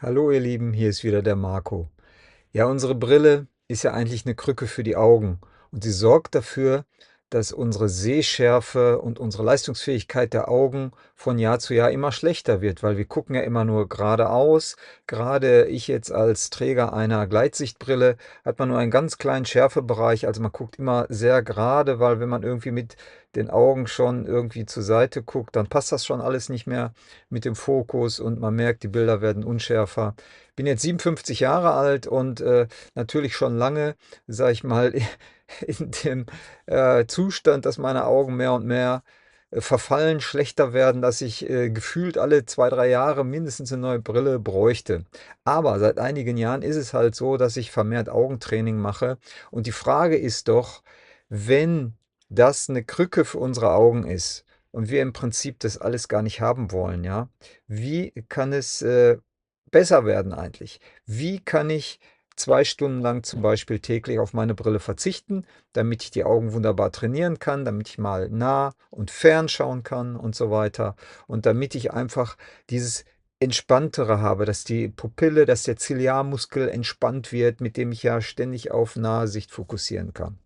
Hallo ihr Lieben, hier ist wieder der Marco. Ja, unsere Brille ist ja eigentlich eine Krücke für die Augen und sie sorgt dafür, dass unsere Sehschärfe und unsere Leistungsfähigkeit der Augen von Jahr zu Jahr immer schlechter wird, weil wir gucken ja immer nur geradeaus. Gerade ich jetzt als Träger einer Gleitsichtbrille hat man nur einen ganz kleinen Schärfebereich, also man guckt immer sehr gerade, weil wenn man irgendwie mit den Augen schon irgendwie zur Seite guckt, dann passt das schon alles nicht mehr mit dem Fokus und man merkt, die Bilder werden unschärfer. Bin jetzt 57 Jahre alt und natürlich schon lange, sage ich mal, in dem Zustand, dass meine Augen mehr und mehr verfallen, schlechter werden, dass ich gefühlt alle 2, 3 Jahre mindestens eine neue Brille bräuchte. Aber seit einigen Jahren ist es halt so, dass ich vermehrt Augentraining mache. Und die Frage ist doch, wenn das eine Krücke für unsere Augen ist und wir im Prinzip das alles gar nicht haben wollen, ja, wie kann es besser werden eigentlich? Wie kann ich 2 Stunden lang zum Beispiel täglich auf meine Brille verzichten, damit ich die Augen wunderbar trainieren kann, damit ich mal nah und fern schauen kann und so weiter. Und damit ich einfach dieses Entspanntere habe, dass die Pupille, dass der Ziliarmuskel entspannt wird, mit dem ich ja ständig auf nahe Sicht fokussieren kann.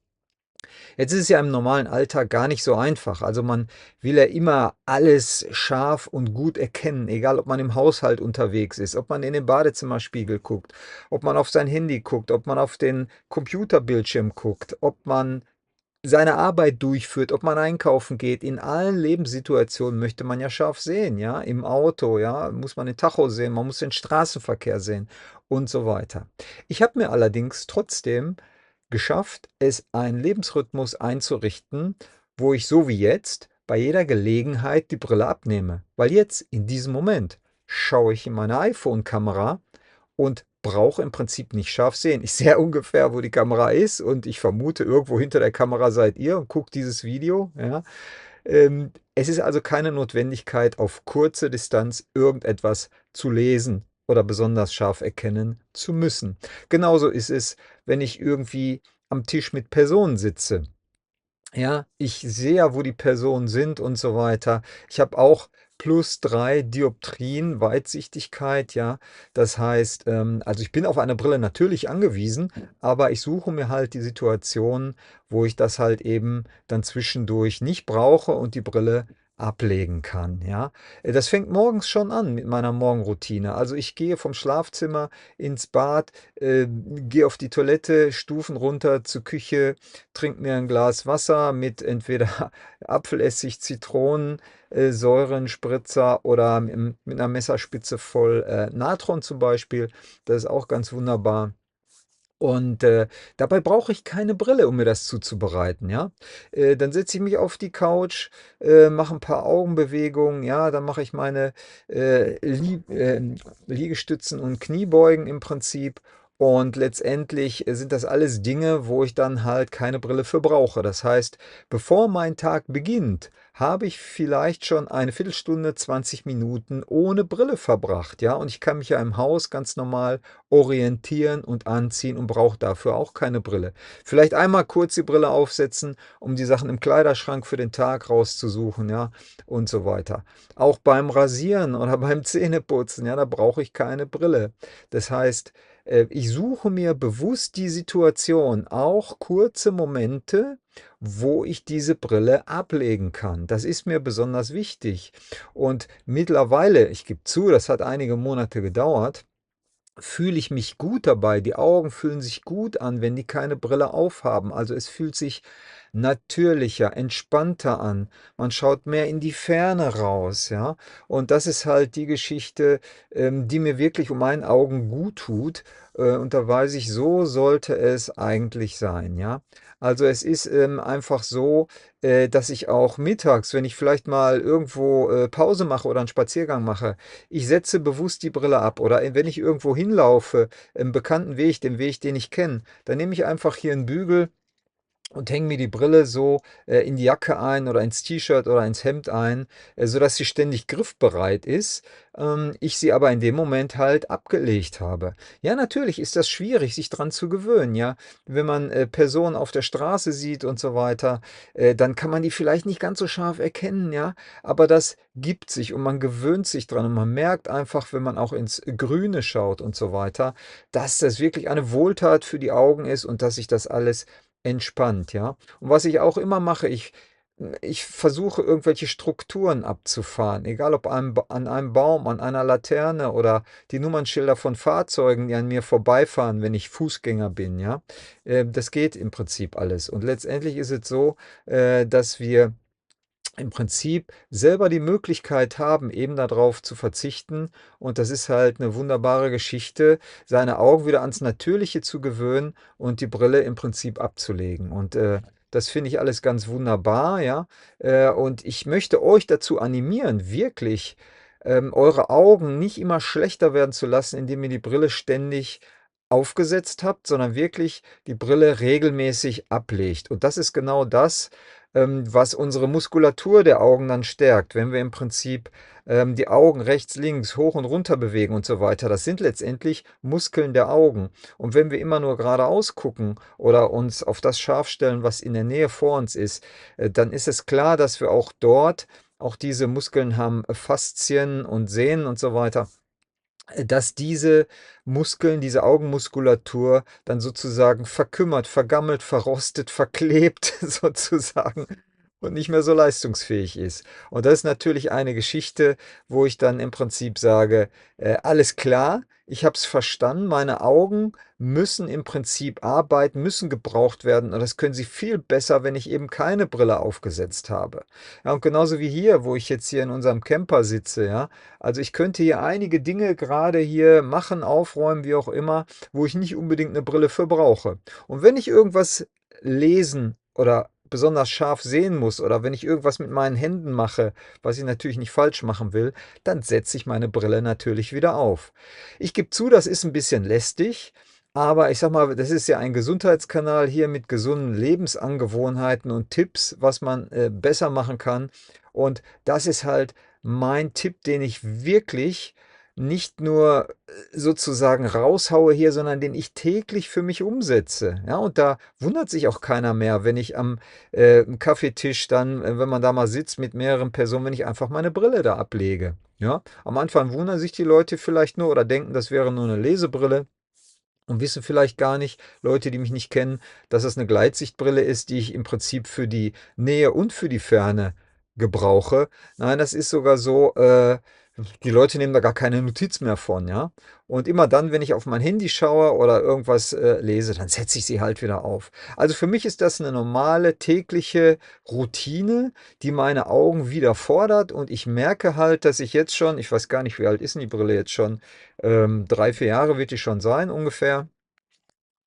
Jetzt ist es ja im normalen Alltag gar nicht so einfach. Also man will ja immer alles scharf und gut erkennen, egal ob man im Haushalt unterwegs ist, ob man in den Badezimmerspiegel guckt, ob man auf sein Handy guckt, ob man auf den Computerbildschirm guckt, ob man seine Arbeit durchführt, ob man einkaufen geht. In allen Lebenssituationen möchte man ja scharf sehen, ja. Im Auto, ja, muss man den Tacho sehen, man muss den Straßenverkehr sehen und so weiter. Ich habe mir allerdings trotzdem geschafft, es einen Lebensrhythmus einzurichten, wo ich so wie jetzt bei jeder Gelegenheit die Brille abnehme. Weil jetzt, in diesem Moment, schaue ich in meine iPhone-Kamera und brauche im Prinzip nicht scharf sehen. Ich sehe ungefähr, wo die Kamera ist und ich vermute, irgendwo hinter der Kamera seid ihr und guckt dieses Video. Ja. Es ist also keine Notwendigkeit, auf kurze Distanz irgendetwas zu lesen oder besonders scharf erkennen zu müssen. Genauso ist es, wenn ich irgendwie am Tisch mit Personen sitze. Ja, ich sehe ja, wo die Personen sind und so weiter. Ich habe auch +3 Dioptrien Weitsichtigkeit, ja. Das heißt, also ich bin auf eine Brille natürlich angewiesen, aber ich suche mir halt die Situationen, wo ich das halt eben dann zwischendurch nicht brauche und die Brille ablegen kann, ja. Das fängt morgens schon an mit meiner Morgenroutine. Also ich gehe vom Schlafzimmer ins Bad, gehe auf die Toilette, Stufen runter zur Küche, trinke mir ein Glas Wasser mit entweder Apfelessig, Zitronen, Säurenspritzer oder mit einer Messerspitze voll Natron zum Beispiel. Das ist auch ganz wunderbar. Und dabei brauche ich keine Brille, um mir das zuzubereiten, ja. Dann setze ich mich auf die Couch, mache ein paar Augenbewegungen, ja, dann mache ich meine Liegestützen und Kniebeugen im Prinzip. Und letztendlich sind das alles Dinge, wo ich dann halt keine Brille für brauche. Das heißt, bevor mein Tag beginnt, habe ich vielleicht schon eine Viertelstunde, 20 Minuten ohne Brille verbracht, ja. Und ich kann mich ja im Haus ganz normal orientieren und anziehen und brauche dafür auch keine Brille. Vielleicht einmal kurz die Brille aufsetzen, um die Sachen im Kleiderschrank für den Tag rauszusuchen, ja, und so weiter. Auch beim Rasieren oder beim Zähneputzen, ja, da brauche ich keine Brille. Das heißt, ich suche mir bewusst die Situation, auch kurze Momente, wo ich diese Brille ablegen kann. Das ist mir besonders wichtig. Und mittlerweile, ich gebe zu, das hat einige Monate gedauert, fühle ich mich gut dabei. Die Augen fühlen sich gut an, wenn die keine Brille aufhaben. Also es fühlt sich natürlicher, entspannter an. Man schaut mehr in die Ferne raus, ja. Und das ist halt die Geschichte, die mir wirklich um meinen Augen gut tut. Und da weiß ich, so sollte es eigentlich sein, ja. Also es ist einfach so, dass ich auch mittags, wenn ich vielleicht mal irgendwo Pause mache oder einen Spaziergang mache, ich setze bewusst die Brille ab oder wenn ich irgendwo hinlaufe, im bekannten Weg, dem Weg, den ich kenne, dann nehme ich einfach hier einen Bügel und hänge mir die Brille so in die Jacke ein oder ins T-Shirt oder ins Hemd ein, sodass sie ständig griffbereit ist, ich sie aber in dem Moment halt abgelegt habe. Ja, natürlich ist das schwierig, sich dran zu gewöhnen, ja. Wenn man Personen auf der Straße sieht und so weiter, dann kann man die vielleicht nicht ganz so scharf erkennen, ja, aber das gibt sich und man gewöhnt sich dran und man merkt einfach, wenn man auch ins Grüne schaut und so weiter, dass das wirklich eine Wohltat für die Augen ist und dass sich das alles entspannt, ja. Und was ich auch immer mache, ich versuche irgendwelche Strukturen abzufahren, egal ob an einem Baum, an einer Laterne oder die Nummernschilder von Fahrzeugen, die an mir vorbeifahren, wenn ich Fußgänger bin, ja. Das geht im Prinzip alles. Und letztendlich ist es so, dass wir im Prinzip selber die Möglichkeit haben, eben darauf zu verzichten. Und das ist halt eine wunderbare Geschichte, seine Augen wieder ans Natürliche zu gewöhnen und die Brille im Prinzip abzulegen. Und das finde ich alles ganz wunderbar, ja. Und ich möchte euch dazu animieren, wirklich eure Augen nicht immer schlechter werden zu lassen, indem ihr die Brille ständig aufgesetzt habt, sondern wirklich die Brille regelmäßig ablegt. Und das ist genau das, was unsere Muskulatur der Augen dann stärkt. Wenn wir im Prinzip die Augen rechts, links, hoch und runter bewegen und so weiter, das sind letztendlich Muskeln der Augen. Und wenn wir immer nur geradeaus gucken oder uns auf das scharf stellen, was in der Nähe vor uns ist, dann ist es klar, dass wir auch dort auch diese Muskeln haben, Faszien und Sehnen und so weiter, dass diese Muskeln, diese Augenmuskulatur dann sozusagen verkümmert, vergammelt, verrostet, verklebt sozusagen und nicht mehr so leistungsfähig ist. Und das ist natürlich eine Geschichte, wo ich dann im Prinzip sage, alles klar, ich habe es verstanden, meine Augen müssen im Prinzip arbeiten, müssen gebraucht werden und das können sie viel besser, wenn ich eben keine Brille aufgesetzt habe. Ja, und genauso wie hier, wo ich jetzt hier in unserem Camper sitze, ja, also ich könnte hier einige Dinge gerade hier machen, aufräumen, wie auch immer, wo ich nicht unbedingt eine Brille für brauche. Und wenn ich irgendwas lesen oder besonders scharf sehen muss oder wenn ich irgendwas mit meinen Händen mache, was ich natürlich nicht falsch machen will, dann setze ich meine Brille natürlich wieder auf. Ich gebe zu, das ist ein bisschen lästig, aber ich sag mal, das ist ja ein Gesundheitskanal hier mit gesunden Lebensangewohnheiten und Tipps, was man besser machen kann. Und das ist halt mein Tipp, den ich wirklich nicht nur sozusagen raushaue hier, sondern den ich täglich für mich umsetze. Ja, und da wundert sich auch keiner mehr, wenn ich am Kaffeetisch dann, wenn man da mal sitzt mit mehreren Personen, wenn ich einfach meine Brille da ablege. Ja, am Anfang wundern sich die Leute vielleicht nur oder denken, das wäre nur eine Lesebrille und wissen vielleicht gar nicht, Leute, die mich nicht kennen, dass es eine Gleitsichtbrille ist, die ich im Prinzip für die Nähe und für die Ferne gebrauche. Nein, das ist sogar so, die Leute nehmen da gar keine Notiz mehr von, ja. Und immer dann, wenn ich auf mein Handy schaue oder irgendwas lese, dann setze ich sie halt wieder auf. Also für mich ist das eine normale tägliche Routine, die meine Augen wieder fordert und ich merke halt, dass ich jetzt schon, ich weiß gar nicht, wie alt ist denn die Brille jetzt schon, 3, 4 Jahre wird die schon sein ungefähr,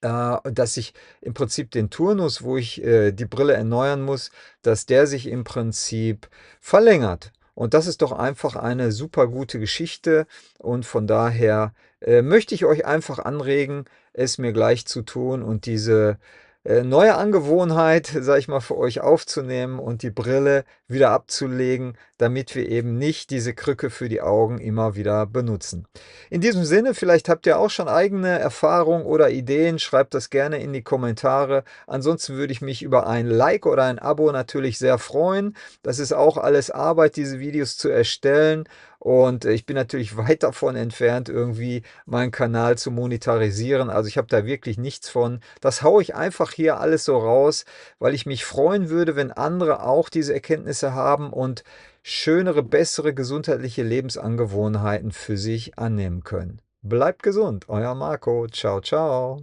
dass ich im Prinzip den Turnus, wo ich die Brille erneuern muss, dass der sich im Prinzip verlängert. Und das ist doch einfach eine super gute Geschichte. Und von daher möchte ich euch einfach anregen, es mir gleich zu tun und diese neue Angewohnheit, sage ich mal, für euch aufzunehmen und die Brille wieder abzulegen, damit wir eben nicht diese Krücke für die Augen immer wieder benutzen. In diesem Sinne, vielleicht habt ihr auch schon eigene Erfahrungen oder Ideen, schreibt das gerne in die Kommentare. Ansonsten würde ich mich über ein Like oder ein Abo natürlich sehr freuen. Das ist auch alles Arbeit, diese Videos zu erstellen. Und ich bin natürlich weit davon entfernt, irgendwie meinen Kanal zu monetarisieren. Also ich habe da wirklich nichts von. Das haue ich einfach hier alles so raus, weil ich mich freuen würde, wenn andere auch diese Erkenntnisse haben und schönere, bessere gesundheitliche Lebensangewohnheiten für sich annehmen können. Bleibt gesund, euer Marco. Ciao, ciao.